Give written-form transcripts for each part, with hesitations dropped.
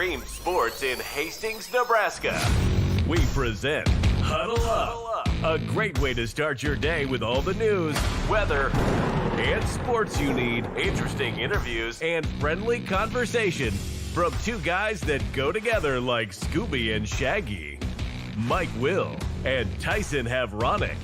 Extreme Sports in Hastings, Nebraska. We present Huddle Up, a great way to start your day with all the news, weather, and sports you need, interesting interviews, and friendly conversation from two guys that go together like Scooby and Shaggy. Mike Will and Tyson Havronic.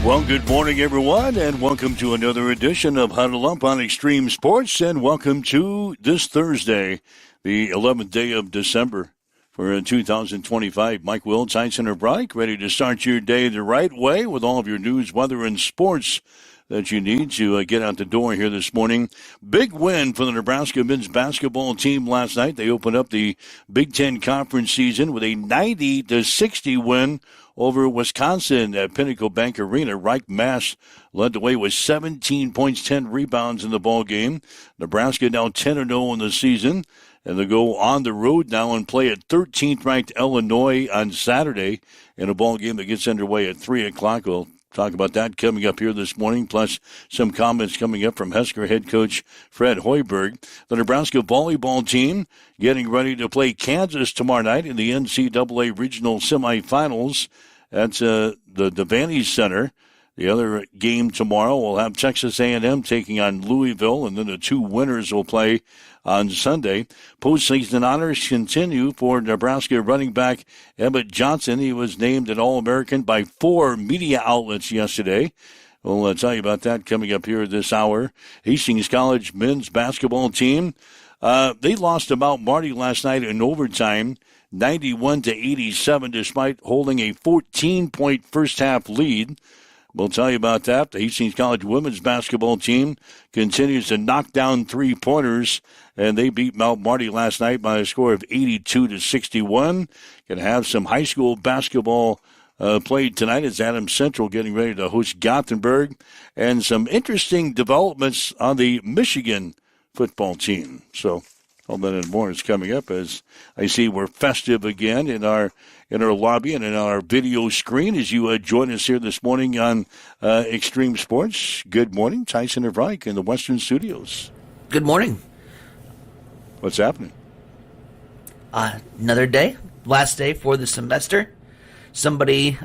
Well, good morning, everyone, and welcome to another edition of Huddle Up on Extreme Sports, and welcome to this Thursday, the 11th day of December for 2025. Mike Will, Tyson Havronic, ready to start your day the right way with all of your news, weather, and sports that you need to get out the door here this morning. Big win for the Nebraska men's basketball team last night. They opened up the Big Ten Conference season with a 90-60 win over Wisconsin at Pinnacle Bank Arena. Reich Mass led the way with 17 points, 10 rebounds in the ball game. Nebraska now 10-0 in the season, and they'll go on the road now and play at 13th-ranked Illinois on Saturday in a ball game that gets underway at 3 o'clock. We'll talk about that coming up here this morning, plus some comments coming up from Husker head coach Fred Hoiberg. The Nebraska volleyball team getting ready to play Kansas tomorrow night in the NCAA regional semifinals. That's the Vantage Center. The other game tomorrow will have Texas A&M taking on Louisville, and then the two winners will play on Sunday. Postseason honors continue for Nebraska running back Emmett Johnson. He was named an All-American by 4 media outlets yesterday. We'll tell you about that coming up here this hour. Hastings College men's basketball team, they lost to Mount Marty last night in overtime, 91-87, despite holding a 14-point first-half lead. We'll tell you about that. The Hastings College women's basketball team continues to knock down three-pointers, and they beat Mount Marty last night by a score of 82-61. Going to have some high school basketball played tonight as Adams Central getting ready to host Gothenburg, and some interesting developments on the Michigan football team. So all that and more is coming up as I see we're festive again in our lobby and in our video screen as you join us here this morning on Extreme Sports. Good morning, Tyson Havronic in the Western Studios. Good morning. What's happening? Another day, last day for the semester. Somebody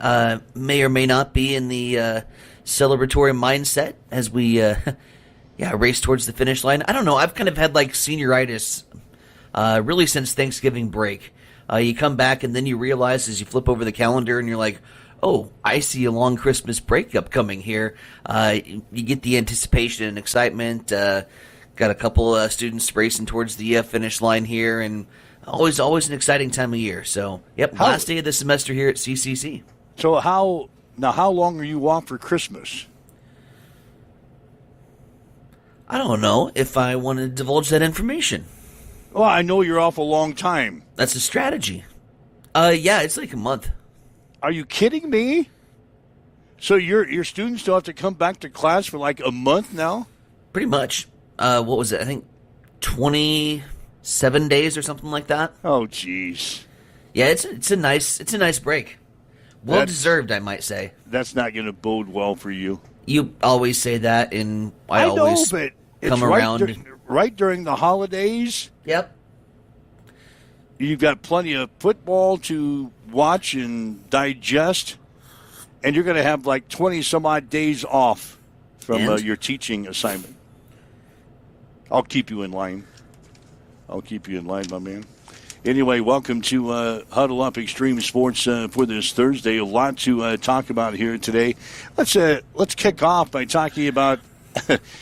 may or may not be in the celebratory mindset as we race towards the finish line. I don't know. I've kind of had like senioritis really since Thanksgiving break. You come back and then you realize as you flip over the calendar and you're like, oh, I see a long Christmas break upcoming here. You get the anticipation and excitement. Got a couple students racing towards the finish line here, and always an exciting time of year. So, last day of the semester here at CCC. So how long are you off for Christmas? I don't know if I want to divulge that information. Well, I know you're off a long time. That's a strategy. It's like a month. Are you kidding me? So your students still have to come back to class for like a month now? Pretty much. What was it? I think 27 days or something like that. Oh, jeez. Yeah, it's a nice break. Well deserved, I might say. That's not going to bode well for you. You always say that, and I know, always but come it's around. Right during the holidays. Yep. You've got plenty of football to watch and digest, and you're going to have like 20-some-odd days off from your teaching assignment. I'll keep you in line. My man. Anyway, welcome to Huddle Up Extreme Sports for this Thursday. A lot to talk about here today. Let's kick off by talking about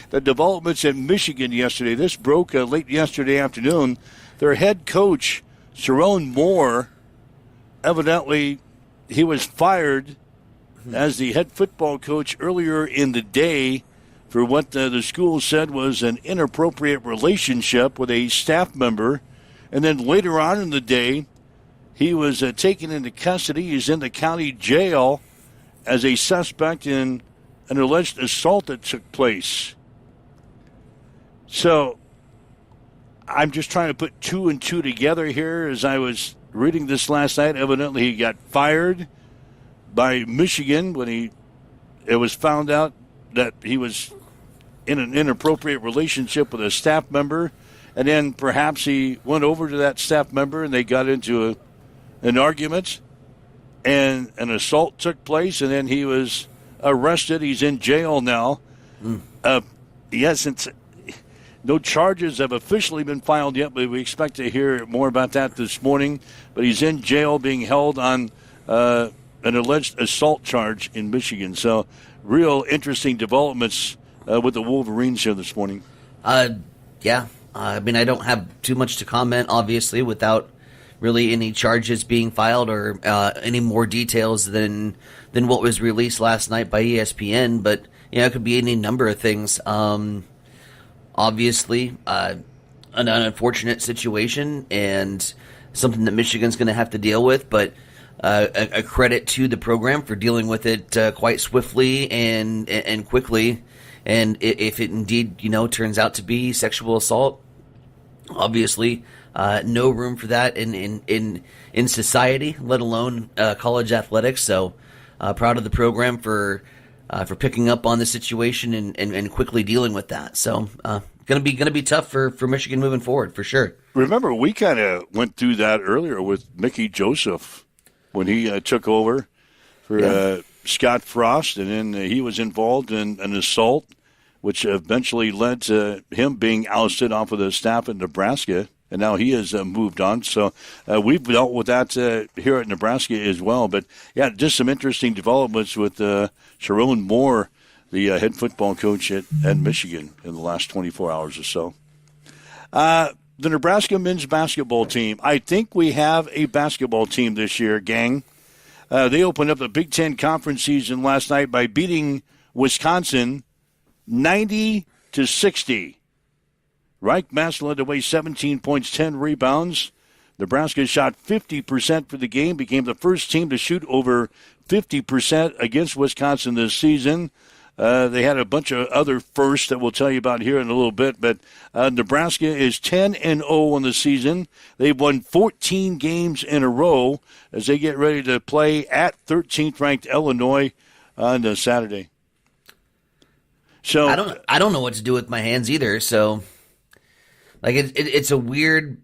the developments in Michigan yesterday. This broke late yesterday afternoon. Their head coach, Sharon Moore, evidently he was fired as the head football coach earlier in the day for what the school said was an inappropriate relationship with a staff member. And then later on in the day, he was taken into custody. He's in the county jail as a suspect in an alleged assault that took place. So I'm just trying to put two and two together here as I was reading this last night. Evidently he got fired by Michigan when he it was found out that he was in an inappropriate relationship with a staff member, and then perhaps he went over to that staff member and they got into an argument, and an assault took place, and then he was arrested. He's in jail now. He hasn't. No charges have officially been filed yet, but we expect to hear more about that this morning. But he's in jail being held on an alleged assault charge in Michigan. So real interesting developments with the Wolverines here this morning. Yeah. I mean, I don't have too much to comment, obviously, without really any charges being filed or any more details than what was released last night by ESPN. But, it could be any number of things. Obviously, an unfortunate situation and something that Michigan's going to have to deal with, but a credit to the program for dealing with it quite swiftly and quickly. And if it indeed, turns out to be sexual assault, obviously, no room for that in society, let alone college athletics. So proud of the program for picking up on the situation and quickly dealing with that. So gonna be tough for Michigan moving forward for sure. Remember, we kind of went through that earlier with Mickey Joseph when he took over for Scott Frost, and then he was involved in an assault, which eventually led to him being ousted off of the staff in Nebraska, and now he has moved on. So we've dealt with that here at Nebraska as well. But, yeah, just some interesting developments with Sharon Moore, the head football coach at Michigan, in the last 24 hours or so. The Nebraska men's basketball team. I think we have a basketball team this year, gang. They opened up the Big Ten Conference season last night by beating Wisconsin 90-60. Reich Mass led the way, 17 points, 10 rebounds. Nebraska shot 50% for the game, became the first team to shoot over 50% against Wisconsin this season. They had a bunch of other firsts that we'll tell you about here in a little bit, but Nebraska is 10-0 on the season. They've won 14 games in a row as they get ready to play at 13th-ranked Illinois on Saturday. So I don't know what to do with my hands either. So, like it's a weird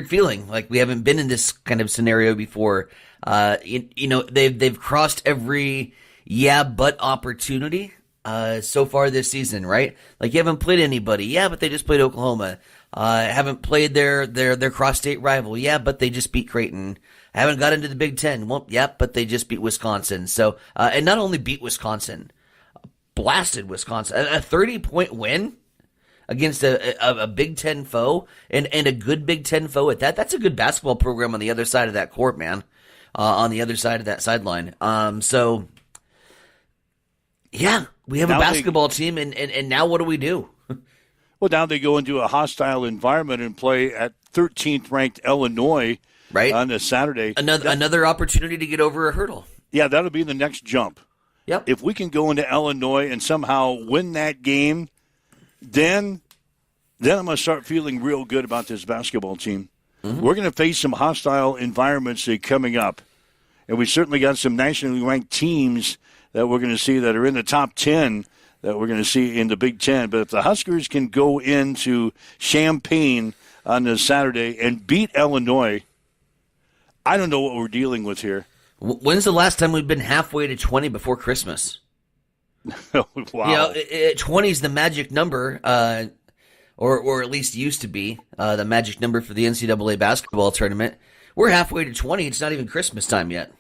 feeling. Like we haven't been in this kind of scenario before. They've crossed every but opportunity so far this season, right? Like you haven't played anybody, but they just played Oklahoma. Haven't played their cross-state rival, but they just beat Creighton. Haven't got into the Big Ten, but they just beat Wisconsin. So, and not only beat Wisconsin, blasted Wisconsin, a 30-point win against a Big Ten foe and a good Big Ten foe at that. That's a good basketball program on the other side of that court, man. On the other side of that sideline. So. Yeah, we have a basketball team, and now what do we do? Well, now they go into a hostile environment and play at 13th-ranked Illinois on a Saturday. Another opportunity to get over a hurdle. Yeah, that'll be the next jump. Yep. If we can go into Illinois and somehow win that game, then I'm going to start feeling real good about this basketball team. Mm-hmm. We're going to face some hostile environments coming up, and we certainly got some nationally ranked teams that we're going to see that are in the top 10 that we're going to see in the Big Ten. But if the Huskers can go into Champaign on this Saturday and beat Illinois, I don't know what we're dealing with here. When's the last time we've been halfway to 20 before Christmas? Wow. 20 is the magic number, or at least used to be the magic number for the NCAA basketball tournament. We're halfway to 20. It's not even Christmas time yet.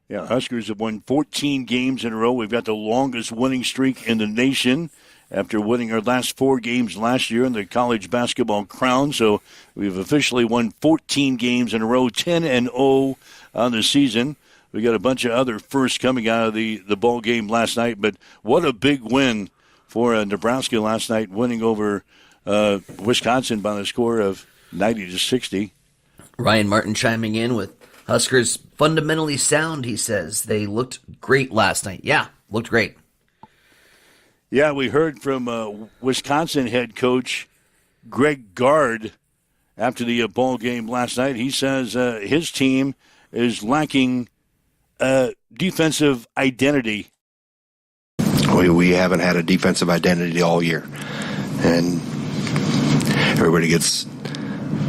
Yeah, Huskers have won 14 games in a row. We've got the longest winning streak in the nation after winning our last 4 games last year in the college basketball crown. So we've officially won 14 games in a row, 10-0 on the season. We got a bunch of other firsts coming out of the ball game last night. But what a big win for Nebraska last night, winning over Wisconsin by the score of 90-60. Ryan Martin chiming in with Huskers fundamentally sound, he says. They looked great last night. Yeah, looked great. Yeah, we heard from Wisconsin head coach Greg Gard after the ball game last night. He says his team is lacking defensive identity? We haven't had a defensive identity all year. And everybody gets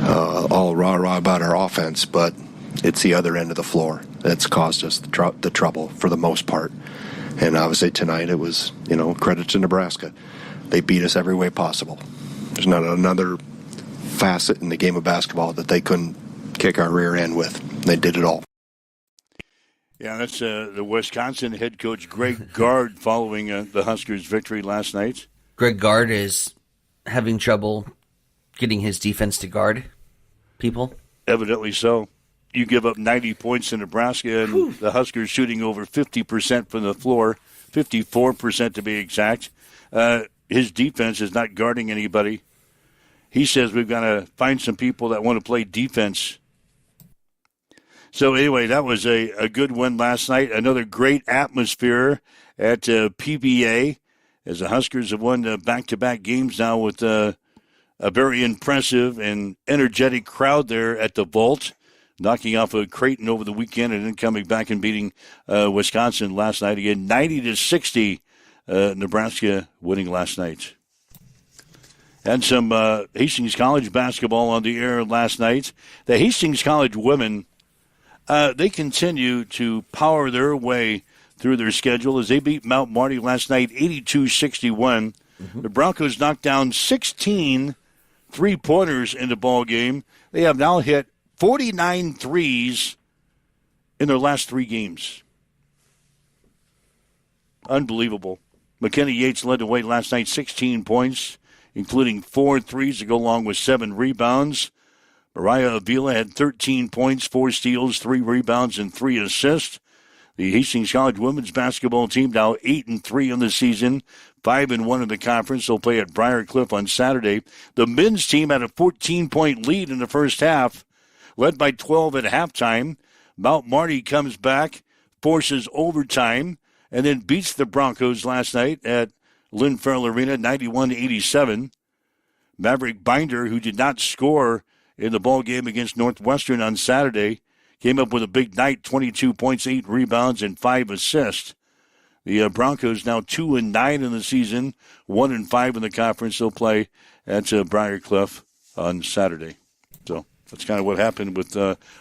all rah-rah about our offense, but it's the other end of the floor that's caused us the trouble for the most part. And obviously tonight it was, credit to Nebraska. They beat us every way possible. There's not another facet in the game of basketball that they couldn't kick our rear end with. They did it all. Yeah, that's the Wisconsin head coach Greg Gard following the Huskers' victory last night. Greg Gard is having trouble getting his defense to guard people. Evidently so. You give up 90 points to Nebraska, and the Huskers shooting over 50% from the floor, 54% to be exact. His defense is not guarding anybody. He says we've got to find some people that want to play defense. So anyway, that was a good win last night. Another great atmosphere at PBA as the Huskers have won back-to-back games now with a very impressive and energetic crowd there at the Vault, knocking off Creighton over the weekend and then coming back and beating Wisconsin last night again. 90-60, Nebraska winning last night. And some Hastings College basketball on the air last night. The Hastings College women, they continue to power their way through their schedule as they beat Mount Marty last night 82-61. The Broncos knocked down 16 three-pointers in the ball game. They have now hit 49 threes in their last 3 games. Unbelievable. McKenna Yates led the way last night, 16 points, including 4 threes to go along with 7 rebounds. Mariah Avila had 13 points, 4 steals, 3 rebounds, and 3 assists. The Hastings College women's basketball team now 8-3 in the season, 5-1 in the conference. They'll play at Briar Cliff on Saturday. The men's team had a 14-point lead in the first half, led by 12 at halftime. Mount Marty comes back, forces overtime, and then beats the Broncos last night at Lynn Farrell Arena, 91-87. Maverick Binder, who did not score in the ball game against Northwestern on Saturday, came up with a big night, 22 points, 8 rebounds, and 5 assists. The Broncos now 2-9 in the season, 1-5 in the conference. They'll play at Briar Cliff on Saturday. So that's kind of what happened with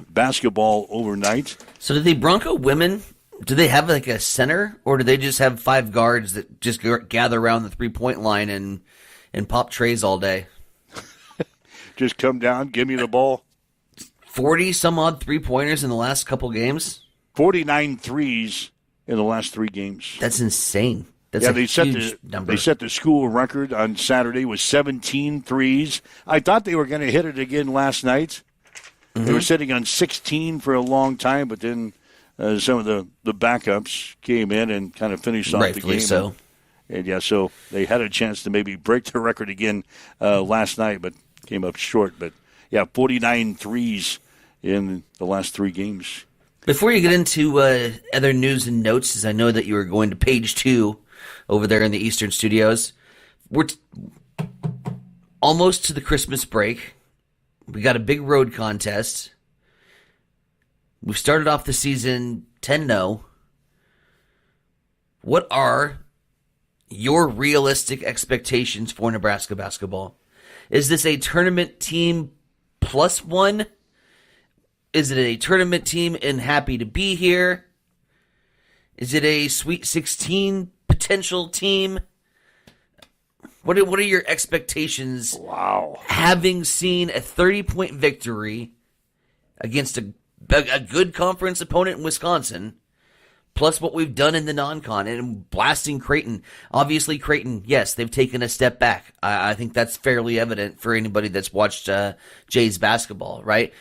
basketball overnight. So do the Bronco women, do they have like a center, or do they just have 5 guards that just gather around the three-point line and pop trays all day? Just come down, give me the ball. 40-some-odd three-pointers in the last couple games? 49 threes in the last 3 games. That's insane. That's a huge number. They set the school record on Saturday with 17 threes. I thought they were going to hit it again last night. They were sitting on 16 for a long time, but then some of the backups came in and kind of finished off the game. So. And so they had a chance to maybe break the record again last night, but came up short. But 49 threes in the last 3 games. Before you get into other news and notes, as I know that you were going to page 2 over there in the Eastern Studios, we're almost to the Christmas break. We got a big road contest. We've started off the season 10-0. What are your realistic expectations for Nebraska basketball? Is this a tournament team +1? Is it a tournament team and happy to be here? Is it a Sweet 16 potential team? What are your expectations? Wow. Having seen a 30-point victory against a good conference opponent in Wisconsin, plus what we've done in the non-con and blasting Creighton. Obviously, Creighton, yes, they've taken a step back. I think that's fairly evident for anybody that's watched Jays basketball, right?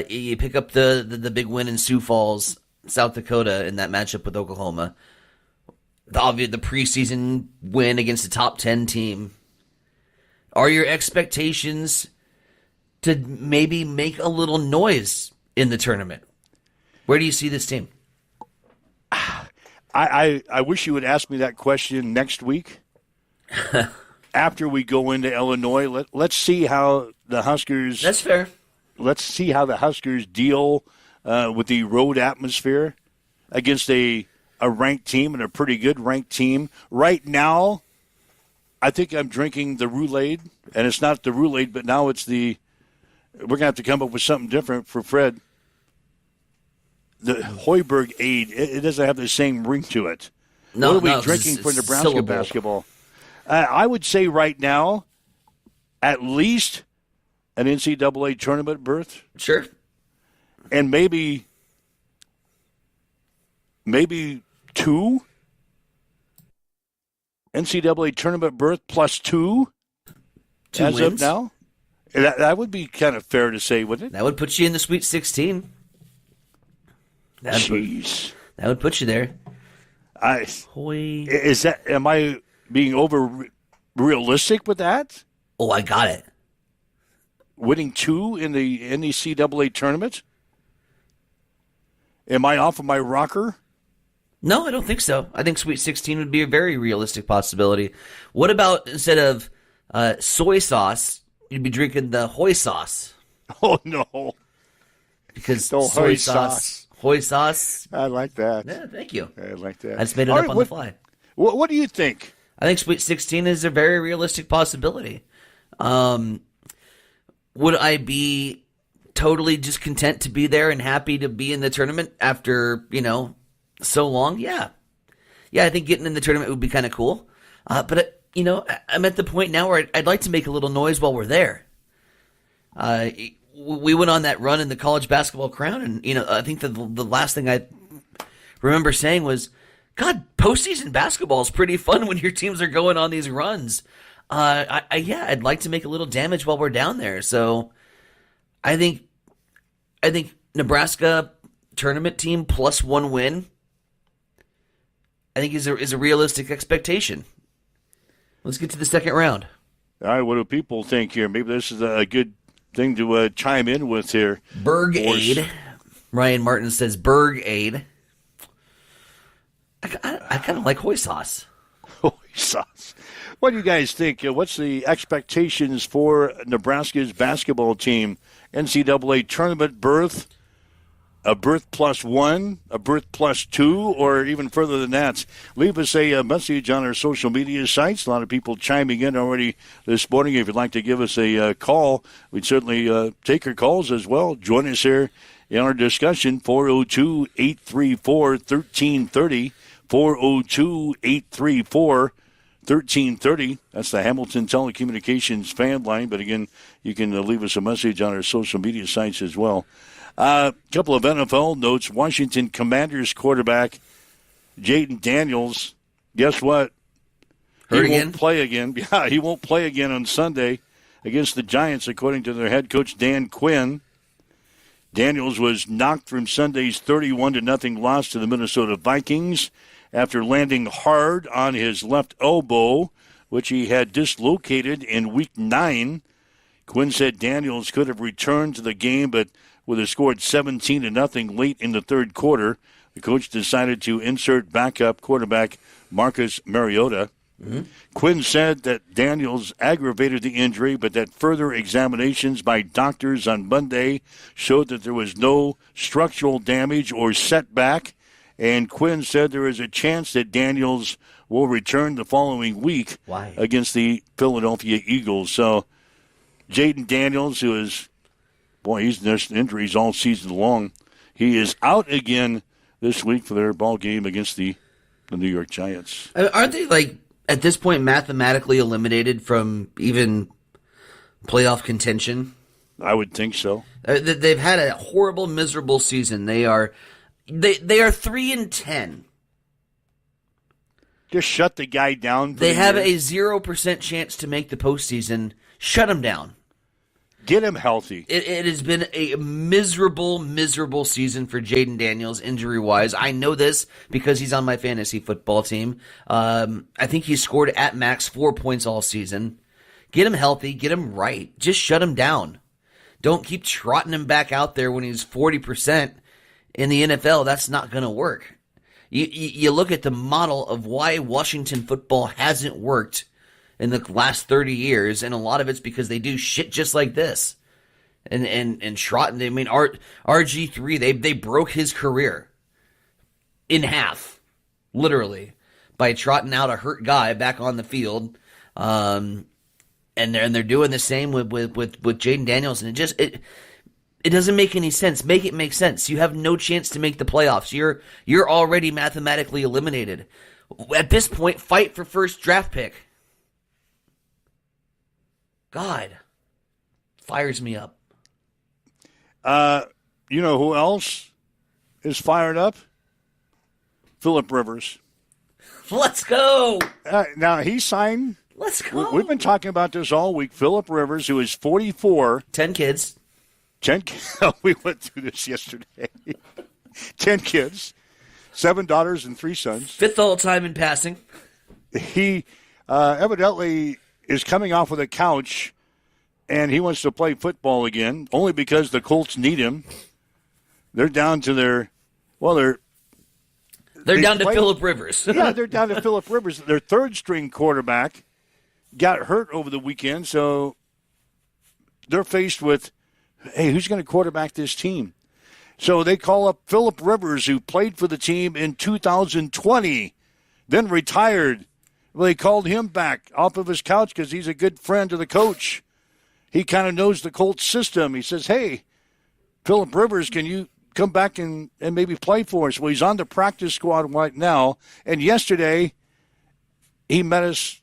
You pick up the big win in Sioux Falls, South Dakota in that matchup with Oklahoma. The preseason win against a top 10 team. Are your expectations to maybe make a little noise in the tournament? Where do you see this team? I wish you would ask me that question next week. After we go into Illinois, let's see how the Huskers. That's fair. Let's see how the Huskers deal with the road atmosphere. against a ranked team and a pretty good ranked team. Right now, I think I'm drinking the Roulade, and it's not the Roulade, but now it's we're going to have to come up with something different for Fred. The Hoiberg Aid, it doesn't have the same ring to it. No, what are we drinking for Nebraska syllable. basketball? I would say right now, at least an NCAA tournament berth. Sure. And maybe 2 NCAA tournament berth plus 2 as wins? of now. That would be kind of fair to say, wouldn't it? That would put you in the Sweet 16. Jeez. That would put you there. Am I being over realistic with that? Oh, I got it. Winning 2 in the NCAA tournament? Am I off of my rocker? No, I don't think so. I think Sweet 16 would be a very realistic possibility. What about instead of soy sauce, you'd be drinking the Hoy sauce? Oh, no. Because The soy Hoy sauce. Hoy sauce. I like that. Yeah, thank you. I like that. I just made it up on the fly. What do you think? I think Sweet 16 is a very realistic possibility. Would I be totally just content to be there and happy to be in the tournament after, so long? Yeah. Yeah, I think getting in the tournament would be kind of cool. But, I'm at the point now where I'd like to make a little noise while we're there. We went on that run in the college basketball crown, and, I think the last thing I remember saying was, God, postseason basketball is pretty fun when your teams are going on these runs. I'd like to make a little damage while we're down there. So I think Nebraska tournament team plus 1 win, I think is a realistic expectation. Let's get to the second round. All right, what do people think here? Maybe this is a good thing to chime in with here. Berg Aid. Ryan Martin says Berg Aid. I kind of like Hoy sauce. Hoy sauce. What do you guys think? What's the expectations for Nebraska's basketball team? NCAA tournament berth, a berth plus 1, a berth plus 2, or even further than that? Leave us a message on our social media sites. A lot of people chiming in already this morning. If you'd like to give us a call, we'd certainly take your calls as well. Join us here in our discussion, 402-834-1330, 402-834-1330. That's the Hamilton Telecommunications fan line. But again, you can leave us a message on our social media sites as well. A couple of NFL notes. Washington Commanders quarterback Jaden Daniels, guess what? Hurt He again? won't play again. Yeah, he won't play again on Sunday against the Giants, according to their head coach, Dan Quinn. Daniels was knocked from Sunday's 31-0 loss to the Minnesota Vikings after landing hard on his left elbow, which he had dislocated in Week 9. Quinn said Daniels could have returned to the game, but would have scored 17-0 late in the third quarter. The coach decided to insert backup quarterback Marcus Mariota. Mm-hmm. Quinn said that Daniels aggravated the injury, but that further examinations by doctors on Monday showed that there was no structural damage or setback. And Quinn said there is a chance that Daniels will return the following week against the Philadelphia Eagles. So Jaden Daniels, who is, he's nursed injuries all season long. He is out again this week for their ball game against the New York Giants. Aren't they, at this point, mathematically eliminated from even playoff contention? I would think so. They've had a horrible, miserable season. They are 3-10. Just shut the guy down. They have a 0% chance to make the postseason. Shut him down. Get him healthy. It has been a miserable, miserable season for Jaden Daniels, injury-wise. I know this because he's on my fantasy football team. I think he scored at max 4 points all season. Get him healthy. Get him right. Just shut him down. Don't keep trotting him back out there when he's 40% in the NFL. That's not going to work. You look at the model of why Washington football hasn't worked in the last 30 years, and a lot of it's because they do shit just like this. And Trotton, RG3, they broke his career. in half, literally, by trotting out a hurt guy back on the field. And they're doing the same with Jaden Daniels, and it doesn't make any sense. Make it make sense. You have no chance to make the playoffs. You're already mathematically eliminated. At this point, fight for first draft pick. God, fires me up. You know who else is fired up? Phillip Rivers. Let's go. Now, he signed. Let's go. We've been talking about this all week. Phillip Rivers, who is 44. 10 kids. 10. We went through this yesterday. 10 kids, 7 daughters and 3 sons. 5th all time in passing. He evidently is coming off of the couch, and he wants to play football again, only because the Colts need him. They're down to their They're down to Phillip Rivers. Yeah, they're down to Phillip Rivers. Their third-string quarterback got hurt over the weekend, so they're faced with, hey, who's going to quarterback this team? So they call up Phillip Rivers, who played for the team in 2020, then retired. Well, they called him back off of his couch because he's a good friend of the coach. He kind of knows the Colts system. He says, hey, Phillip Rivers, can you come back and maybe play for us? Well, he's on the practice squad right now. And yesterday, he met us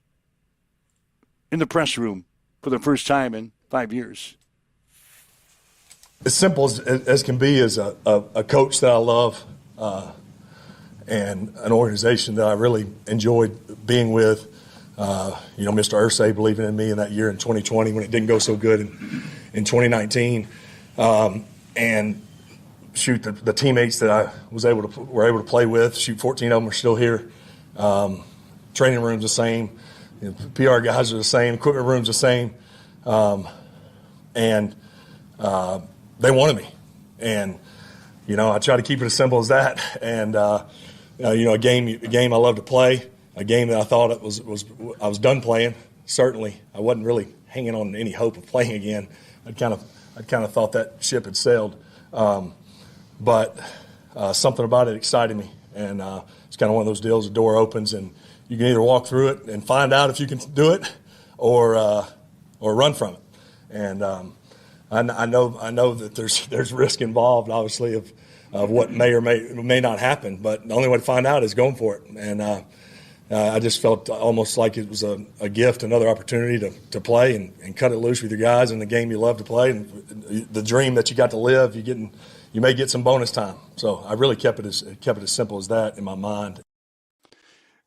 in the press room for the first time in 5 years. As simple as can be is a coach that I love and an organization that I really enjoyed being with. Mr. Irsay believing in me in that year in 2020 when it didn't go so good in 2019. And shoot, the teammates that I were able to play with, 14 of them are still here. Training room's the same. PR guys are the same. Equipment room's the same. And they wanted me. And, I try to keep it as simple as that. And, a game I love to play, a game that I thought I was done playing. Certainly, I wasn't really hanging on any hope of playing again. I'd kind of thought that ship had sailed. But something about it excited me. And it's kind of one of those deals, the door opens and you can either walk through it and find out if you can do it or run from it. And I know that there's risk involved, obviously, of what may or may not happen. But the only way to find out is going for it. And I just felt almost like it was a gift, another opportunity to play and cut it loose with your guys in the game you love to play. And the dream that you got to live, you may get some bonus time. So I really kept it as simple as that in my mind.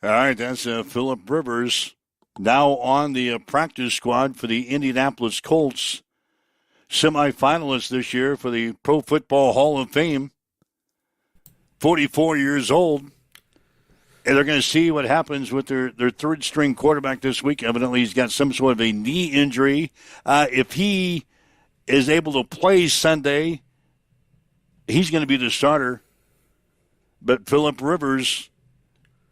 All right, that's Phillip Rivers, now on the practice squad for the Indianapolis Colts, semifinalists this year for the Pro Football Hall of Fame, 44 years old. And they're going to see what happens with their third-string quarterback this week. Evidently, he's got some sort of a knee injury. If he is able to play Sunday, he's going to be the starter. But Phillip Rivers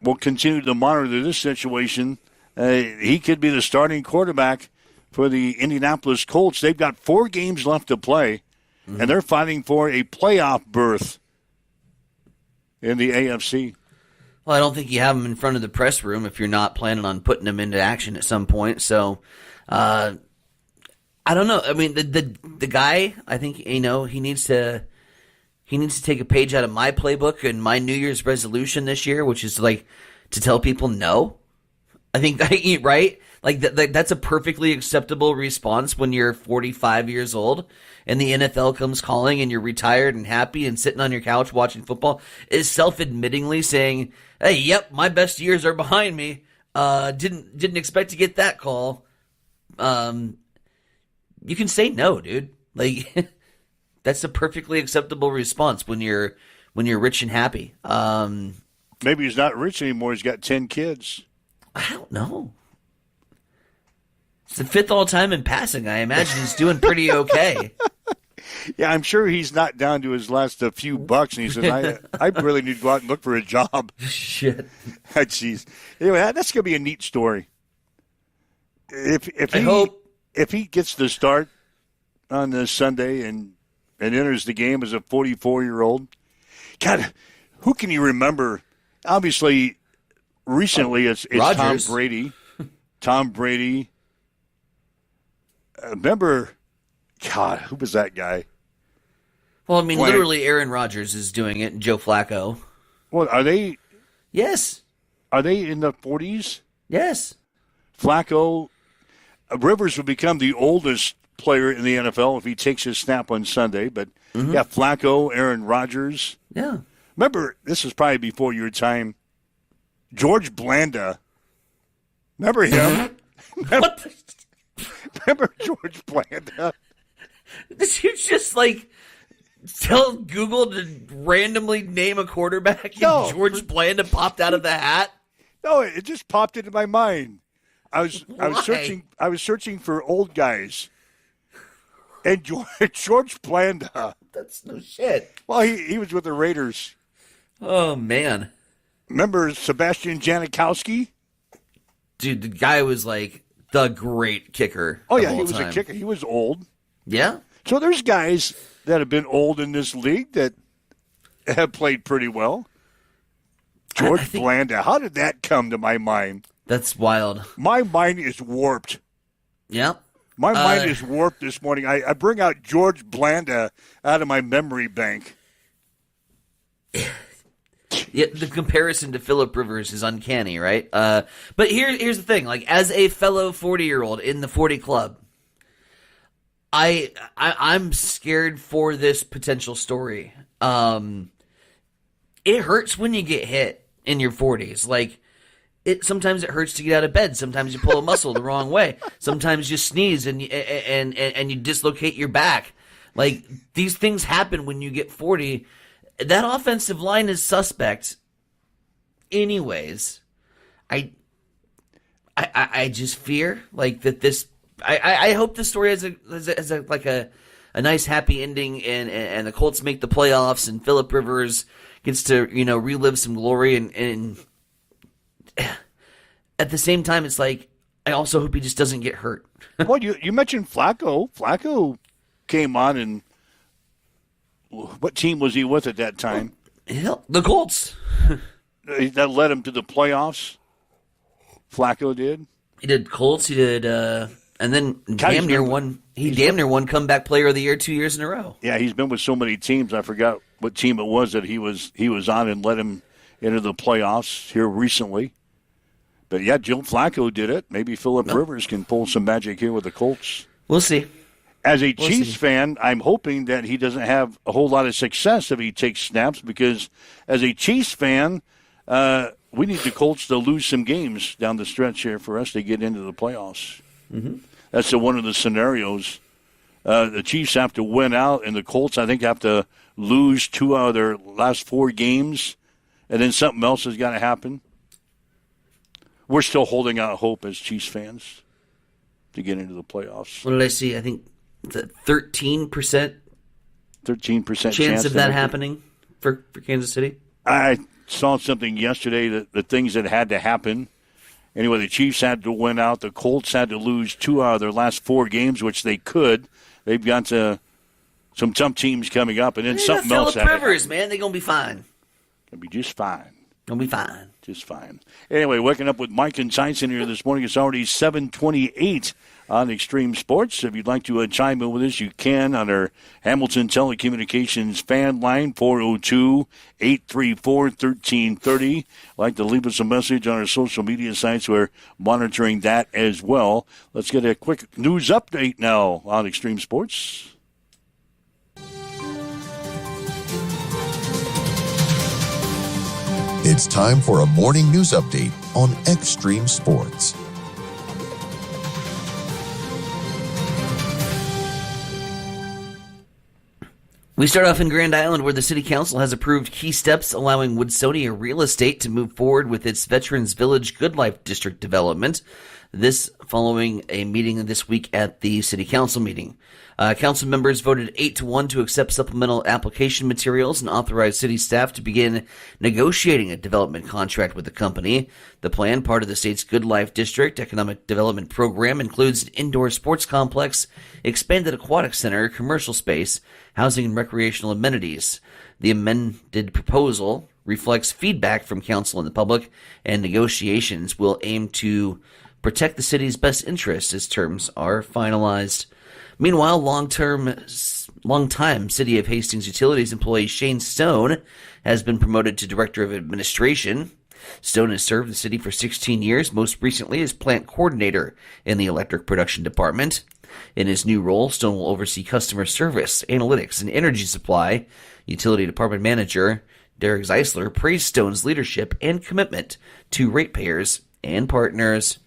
will continue to monitor this situation. He could be the starting quarterback for the Indianapolis Colts. They've got 4 games left to play, and they're fighting for a playoff berth in the AFC. Well, I don't think you have him in front of the press room if you're not planning on putting him into action at some point. So, I don't know. I mean, the guy, I think, he needs to take a page out of my playbook and my New Year's resolution this year, which is to tell people no. I think right? That's a perfectly acceptable response when you're 45 years old and the NFL comes calling and you're retired and happy and sitting on your couch watching football, is self-admittingly saying, hey, yep, my best years are behind me. Didn't expect to get that call. You can say no, dude. That's a perfectly acceptable response when you're rich and happy. Maybe he's not rich anymore. He's got 10 kids. I don't know. It's the 5th all time in passing. I imagine he's doing pretty okay. Yeah, I'm sure he's not down to his last few bucks, and he says, I really need to go out and look for a job. Shit. Jeez. Anyway, that's going to be a neat story. I hope. If he gets the start on this Sunday and enters the game as a 44-year-old, God, Who can you remember? Obviously, recently it's Tom Rodgers. Brady. Tom Brady. Remember, God, who was that guy? Well, I mean, Blank. literally Aaron Rodgers is doing it, and Joe Flacco. Well, are they Yes. in the 40s? Yes. Flacco, Rivers will become the oldest player in the NFL if he takes his snap on Sunday. But, yeah, Flacco, Aaron Rodgers. Yeah. Remember, this is probably before your time, George Blanda. Remember him? What? Remember George Blanda? Did you just, like, tell Google to randomly name a quarterback No. and George Blanda popped out of the hat? No, it just popped into my mind. I was Why? searching for old guys. And George Blanda. That's no shit. Well, he was with the Raiders. Oh, man. Remember Sebastian Janikowski? Dude, the guy was, like, the great kicker. Oh, of yeah, all he was time. a kicker. He was old. Yeah? So there's guys that have been old in this league that have played pretty well. George I think- Blanda. How did that come to my mind? That's wild. My mind is warped. Yeah. My mind is warped this morning. I bring out George Blanda out of my memory bank. Yeah, the comparison to Phillip Rivers is uncanny, right? But here's the thing: like, as a fellow 40-year-old in the 40 club, I'm scared for this potential story. It hurts when you get hit in your 40s. Like, sometimes it hurts to get out of bed. Sometimes you pull a muscle the wrong way. Sometimes you sneeze and you dislocate your back. Like, these things happen when you get 40. That offensive line is suspect. Anyways, I just fear like that this. I hope this story has a nice happy ending and the Colts make the playoffs and Phillip Rivers gets to relive some glory and at the same time it's like I also hope he just doesn't get hurt. Well, you mentioned Flacco. Flacco came on, and what team was he with at that time? Hell, the Colts. That led him to the playoffs. Flacco did. He did Colts. He did, and then damn near won. He damn near won Comeback Player of the Year 2 years in a row. Yeah, he's been with so many teams. I forgot what team it was that he was on and led him into the playoffs here recently. But yeah, Joe Flacco did it. Maybe Phillip Rivers can pull some magic here with the Colts. We'll see. As a Chiefs fan, I'm hoping that he doesn't have a whole lot of success if he takes snaps because as a Chiefs fan, we need the Colts to lose some games down the stretch here for us to get into the playoffs. Mm-hmm. That's one of the scenarios. The Chiefs have to win out, and the Colts, I think, have to lose 2 out of their last 4 games, and then something else has got to happen. We're still holding out hope as Chiefs fans to get into the playoffs. What did I see? I think the 13% 13% chance of that happening for Kansas City. I saw something yesterday that the things that had to happen. Anyway, the Chiefs had to win out. The Colts had to lose 2 out of their last 4 games, which they could. They've got some tough teams coming up, and then something else. Phillip Rivers, man, they're gonna be fine. Gonna be just fine. Gonna be fine. Just fine. Anyway, waking up with Mike and Tyson here this morning. It's already 7:28 on Extreme Sports. If you'd like to chime in with us, you can on our Hamilton Telecommunications fan line, 402-834-1330. Like to leave us a message on our social media sites. We're monitoring that as well. Let's get a quick news update now on Extreme Sports. It's time for a morning news update on Extreme Sports. We start off in Grand Island, where the City Council has approved key steps allowing Woodsonia Real Estate to move forward with its Veterans Village Good Life District development. This following a meeting this week at the City Council meeting. Council members voted 8-1 to accept supplemental application materials and authorize city staff to begin negotiating a development contract with the company. The plan, part of the state's Good Life District Economic Development Program, includes an indoor sports complex, expanded aquatic center, commercial space, housing and recreational amenities. The amended proposal reflects feedback from council and the public, and negotiations will aim to protect the city's best interests as terms are finalized. Meanwhile, long-time City of Hastings Utilities employee Shane Stone has been promoted to Director of Administration. Stone has served the city for 16 years, most recently as plant coordinator in the electric production department. In his new role, Stone will oversee customer service, analytics, and energy supply. Utility Department Manager Derek Zeisler praised Stone's leadership and commitment to ratepayers and partners.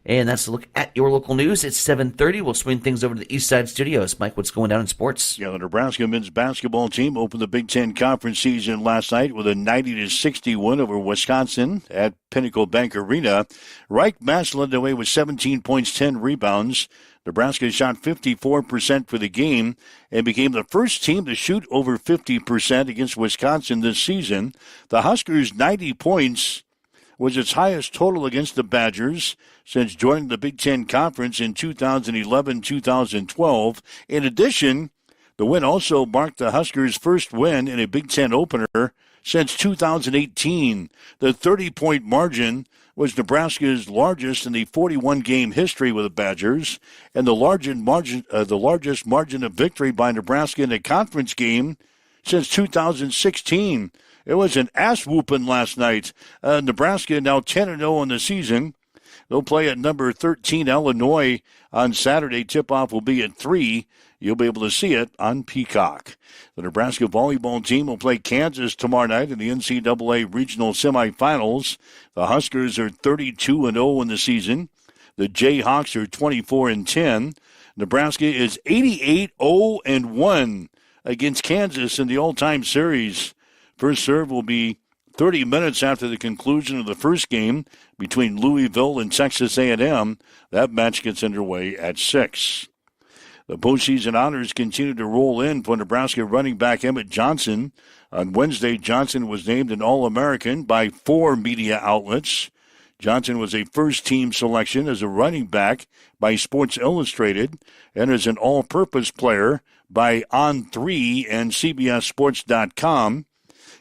And that's a look at your local news. It's 7:30. We'll swing things over to the East Side Studios. Mike, what's going down in sports? Yeah, the Nebraska men's basketball team opened the Big Ten Conference season last night with a 90-60 win over Wisconsin at Pinnacle Bank Arena. Reich Mass led the way with 17 points, 10 rebounds. Nebraska shot 54% for the game and became the first team to shoot over 50% against Wisconsin this season. The Huskers' 90 points was its highest total against the Badgers since joining the Big Ten Conference in 2011-2012. In addition, the win also marked the Huskers' first win in a Big Ten opener since 2018. The 30-point margin was Nebraska's largest in the 41-game history with the Badgers, and the largest margin of victory by Nebraska in a conference game since 2016. It was an ass-whooping last night. Nebraska now 10-0 in the season. They'll play at number 13 Illinois on Saturday. Tip-off will be at 3. You'll be able to see it on Peacock. The Nebraska volleyball team will play Kansas tomorrow night in the NCAA regional semifinals. The Huskers are 32-0 in the season. The Jayhawks are 24-10. Nebraska is 88-0-1 against Kansas in the all-time series. First serve will be 30 minutes after the conclusion of the first game between Louisville and Texas A&M. That match gets underway at 6. The postseason honors continue to roll in for Nebraska running back Emmett Johnson. On Wednesday, Johnson was named an All-American by 4 media outlets. Johnson was a first-team selection as a running back by Sports Illustrated and as an all-purpose player by On3 and CBSSports.com.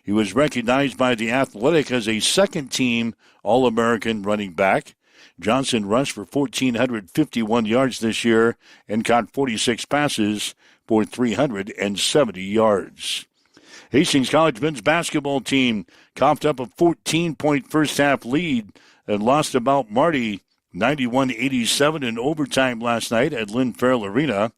He was recognized by The Athletic as a second-team All-American running back. Johnson rushed for 1,451 yards this year and caught 46 passes for 370 yards. Hastings College men's basketball team coughed up a 14-point first-half lead and lost to Mount Marty 91-87 in overtime last night at Lynn Farrell Arena.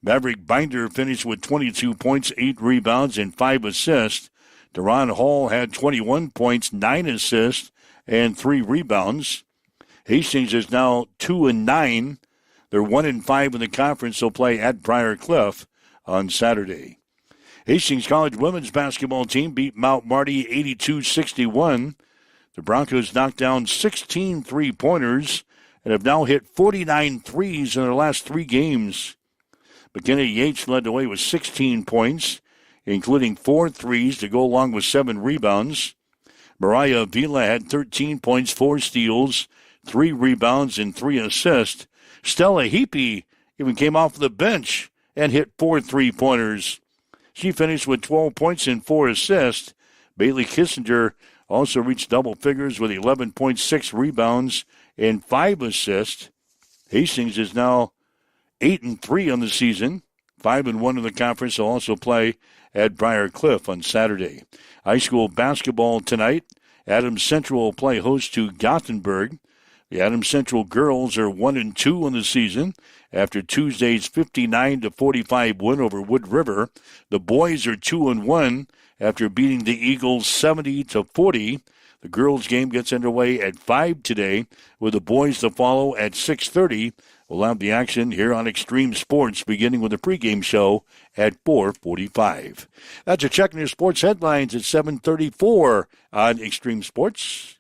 Maverick Binder finished with 22 points, 8 rebounds, and 5 assists. Deron Hall had 21 points, 9 assists, and 3 rebounds. Hastings is now 2-9. They're 1-5 in the conference. They'll play at Briar Cliff on Saturday. Hastings College women's basketball team beat Mount Marty 82-61. The Broncos knocked down 16 three-pointers and have now hit 49 threes in their last 3 games. McKenna Yates led the way with 16 points, including 4 threes to go along with 7 rebounds. Mariah Avila had 13 points, 4 steals, 3 rebounds, and 3 assists. Stella Heapy even came off the bench and hit 4 three-pointers. She finished with 12 points and 4 assists. Bailey Kissinger also reached double figures with 11.6 rebounds and 5 assists. Hastings is now 8-3 on the season, 5-1 in the conference. They'll also play at Briar Cliff on Saturday. High school basketball tonight. Adams Central will play host to Gothenburg. The Adams Central girls are 1-2 on the season after Tuesday's 59-45 win over Wood River. The boys are 2-1 after beating the Eagles 70-40. The girls' game gets underway at 5 today, with the boys to follow at 6:30. We'll have the action here on Extreme Sports, beginning with the pregame show at 4:45. That's a check on your sports headlines at 7:34 on Extreme Sports.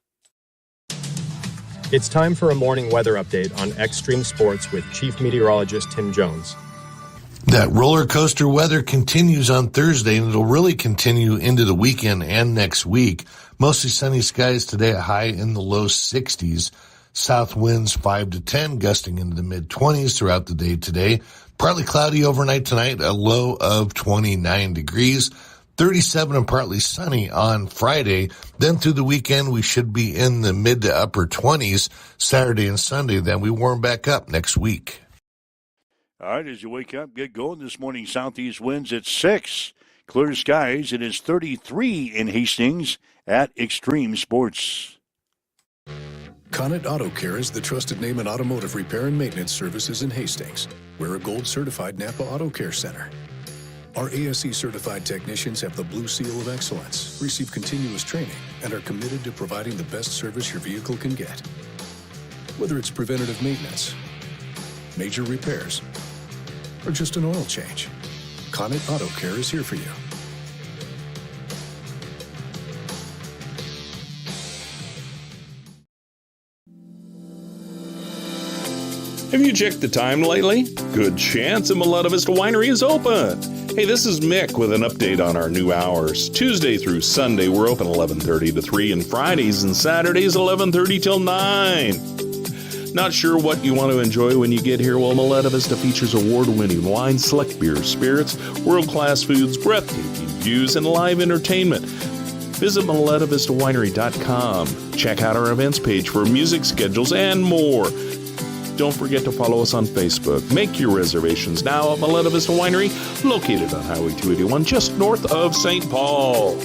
It's time for a morning weather update on Extreme Sports with Chief Meteorologist Tim Jones. That roller coaster weather continues on Thursday, and it'll really continue into the weekend and next week. Mostly sunny skies today, a high in the low 60s. South winds 5 to 10, gusting into the mid-20s throughout the day today. Partly cloudy overnight tonight, a low of 29 degrees. 37 and partly sunny on Friday. Then through the weekend, we should be in the mid to upper 20s Saturday and Sunday. Then we warm back up next week. All right, as you wake up, get going this morning. Southeast winds at 6. Clear skies. It is 33 in Hastings at Extreme Sports. Connet Auto Care is the trusted name in automotive repair and maintenance services in Hastings. We're a gold-certified Napa Auto Care Center. Our ASE-certified technicians have the Blue Seal of Excellence, receive continuous training, and are committed to providing the best service your vehicle can get. Whether it's preventative maintenance, major repairs, or just an oil change, Connet Auto Care is here for you. Have you checked the time lately? Good chance a Miletta Vista Winery is open. Hey, this is Mick with an update on our new hours. Tuesday through Sunday, we're open 11:30 to 3, and Fridays and Saturdays 11:30 till 9. Not sure what you want to enjoy when you get here? Well, Miletta Vista features award-winning wine, select beers, spirits, world-class foods, breathtaking views, and live entertainment. Visit MilettaVistaWinery.com. Check out our events page for music schedules and more. Don't forget to follow us on Facebook. Make your reservations now at Miletta Vista Winery, located on Highway 281, just north of St. Paul.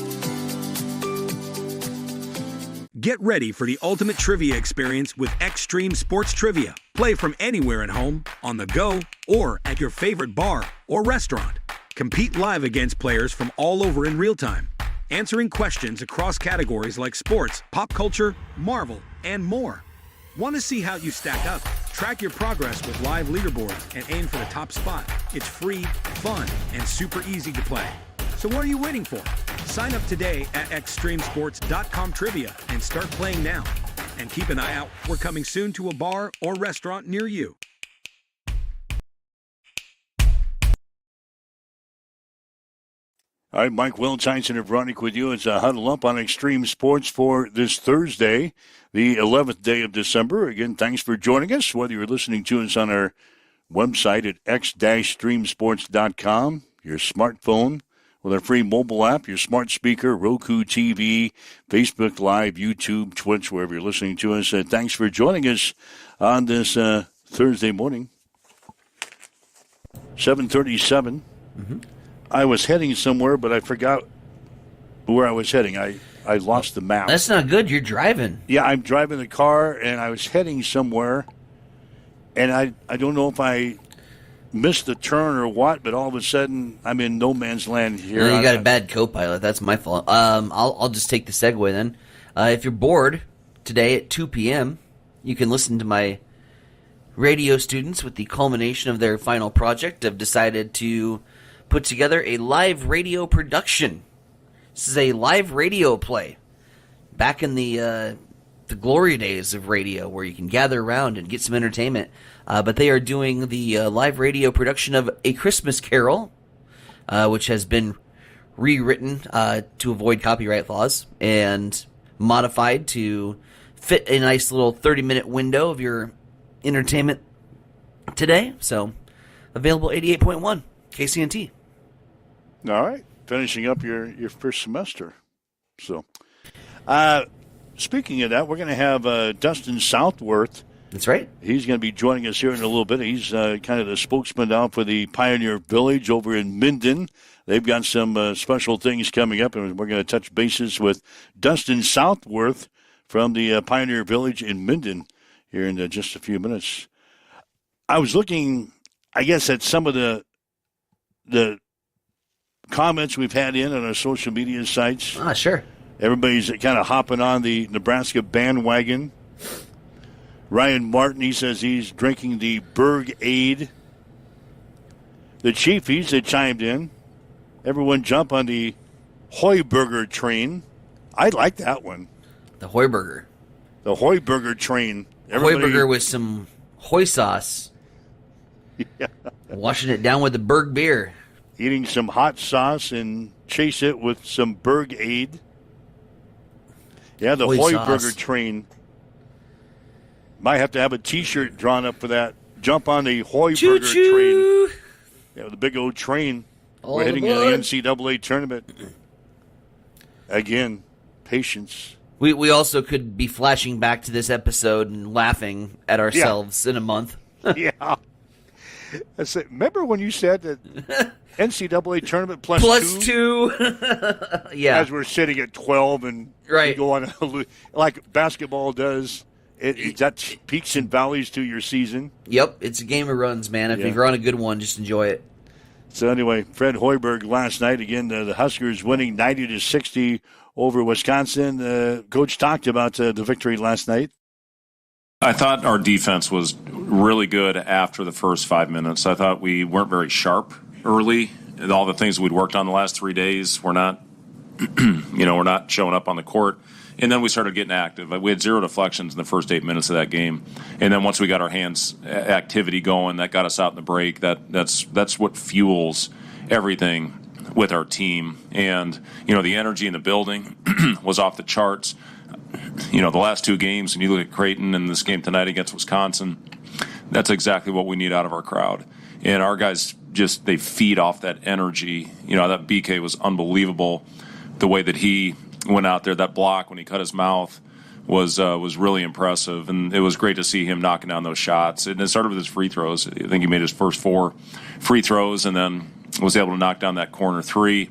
Get ready for the ultimate trivia experience with Extreme Sports Trivia. Play from anywhere at home, on the go, or at your favorite bar or restaurant. Compete live against players from all over in real time, answering questions across categories like sports, pop culture, Marvel, and more. Want to see how you stack up? Track your progress with live leaderboards and aim for the top spot. It's free, fun, and super easy to play. So what are you waiting for? Sign up today at extremesports.com trivia and start playing now. And keep an eye out. We're coming soon to a bar or restaurant near you. All right, Mike Will, Tyson and Veronica with you. It's a Huddle Up on Extreme Sports for this Thursday, the 11th day of December. Again, thanks for joining us, whether you're listening to us on our website at x-streamsports.com, your smartphone with our free mobile app, your smart speaker, Roku TV, Facebook Live, YouTube, Twitch, wherever you're listening to us. Thanks for joining us on this Thursday morning. 7:37. Mm-hmm. I was heading somewhere, but I forgot where I was heading. I lost the map. That's not good. You're driving. Yeah, I'm driving the car, and I was heading somewhere, and I don't know if I missed the turn or what, but all of a sudden, I'm in no man's land here. No, you got a bad co-pilot. That's my fault. I'll just take the segue then. If you're bored today at 2 p.m., you can listen to my radio students with the culmination of their final project. Have decided to put together a live radio production. This is a live radio play. Back in the glory days of radio, where you can gather around and get some entertainment. But they are doing the live radio production of A Christmas Carol, which has been rewritten to avoid copyright laws and modified to fit a nice little 30-minute window of your entertainment today. So, available 88.1 KCNT. All right, finishing up your first semester. So, speaking of that, we're going to have Dustin Southworth. That's right. He's going to be joining us here in a little bit. He's kind of the spokesman now for the Pioneer Village over in Minden. They've got some special things coming up, and we're going to touch bases with Dustin Southworth from the Pioneer Village in Minden here in just a few minutes. I was looking, I guess, at some of the comments we've had in on our social media sites. Ah, sure. Everybody's kind of hopping on the Nebraska bandwagon. Ryan Martin, he says he's drinking the Berg Aid. The Chiefies that chimed in. Everyone jump on the Heuberger train. I like that one. The Heuberger. The Heuberger train. Heuberger with some Hoy sauce. Yeah. Washing it down with the Berg beer. Eating some hot sauce and chase it with some Berg Aid. Yeah, the Heuberger train. Might have to have a T-shirt drawn up for that. Jump on the Heuberger train. Yeah, the big old train. We're hitting the NCAA tournament. again, patience. We also could be flashing back to this episode and laughing at ourselves in a month. Yeah. I said, remember when you said that NCAA tournament plus two? Yeah. As we're sitting at 12 and we go on like basketball does. It's got peaks and valleys to your season. Yep, it's a game of runs, man. If you're on a good one, just enjoy it. So anyway, Fred Hoiberg last night, again, the Huskers winning 90-60 over Wisconsin. Coach talked about the victory last night. I thought our defense was really good after the first 5 minutes. I thought we weren't very sharp early. All the things we'd worked on the last 3 days were not, we're not showing up on the court. And then we started getting active. We had 0 deflections in the first 8 minutes of that game. And then once we got our hands activity going, that got us out in the break. That's what fuels everything with our team. And, the energy in the building was off the charts. The last 2 games, and you look at Creighton and this game tonight against Wisconsin, that's exactly what we need out of our crowd. And our guys they feed off that energy. That BK was unbelievable. The way that he went out there, that block when he cut his mouth was really impressive, and it was great to see him knocking down those shots. And it started with his free throws. I think he made his first 4 free throws and then was able to knock down that corner 3.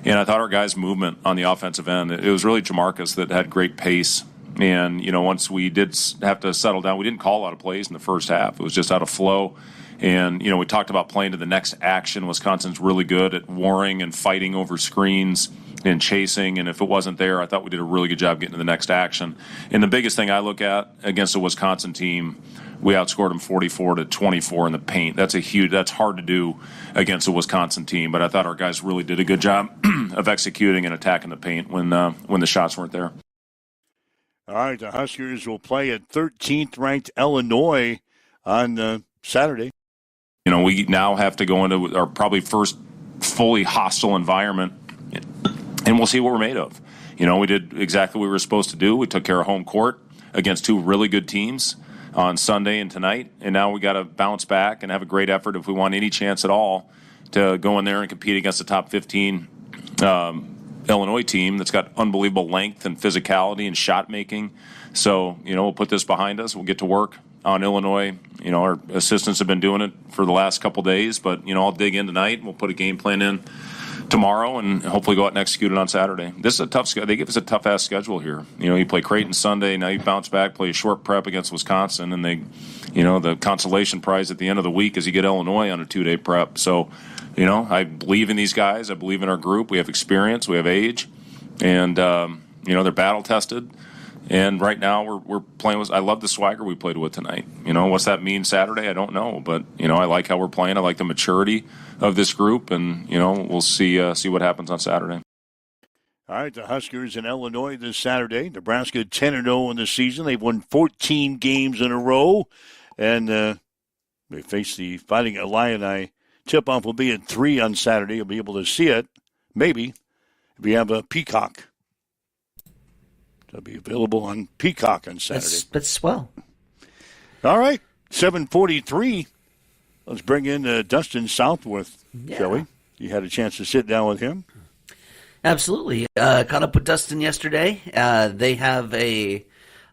And I thought our guys' movement on the offensive end, it was really Jamarcus that had great pace. And, once we did have to settle down, we didn't call a lot of plays in the first half. It was just out of flow. And, we talked about playing to the next action. Wisconsin's really good at warring and fighting over screens and chasing, and if it wasn't there, I thought we did a really good job getting to the next action. And the biggest thing I look at against a Wisconsin team, we outscored them 44-24 in the paint. That's hard to do against a Wisconsin team, but I thought our guys really did a good job of executing and attacking the paint when the shots weren't there. All right, the Huskers will play at 13th ranked Illinois on Saturday. We now have to go into our probably first fully hostile environment, and we'll see what we're made of. We did exactly what we were supposed to do. We took care of home court against 2 really good teams on Sunday and tonight, and now we got to bounce back and have a great effort if we want any chance at all to go in there and compete against the top 15 Illinois team that's got unbelievable length and physicality and shot making. So, we'll put this behind us. We'll get to work on Illinois. Our assistants have been doing it for the last couple days, but, I'll dig in tonight and we'll put a game plan in tomorrow and hopefully go out and execute it on Saturday. This is a tough schedule. They give us a tough-ass schedule here. You play Creighton Sunday, now you bounce back, play a short prep against Wisconsin, and the consolation prize at the end of the week is you get Illinois on a 2-day prep. So, I believe in these guys. I believe in our group. We have experience. We have age. And, they're battle-tested. And right now we're playing with – I love the swagger we played with tonight. What's that mean Saturday? I don't know. But, I like how we're playing. I like the maturity of this group. And, we'll see what happens on Saturday. All right, the Huskers in Illinois this Saturday. Nebraska 10-0 in the season. They've won 14 games in a row. And they face the Fighting Illini. Tip-off will be at 3 on Saturday. You'll be able to see it, maybe, if you have a Peacock. It'll be available on Peacock on Saturday. That's swell. All right, 7:43. Let's bring in Dustin Southworth, shall we? You had a chance to sit down with him. Absolutely. Caught up with Dustin yesterday. They have a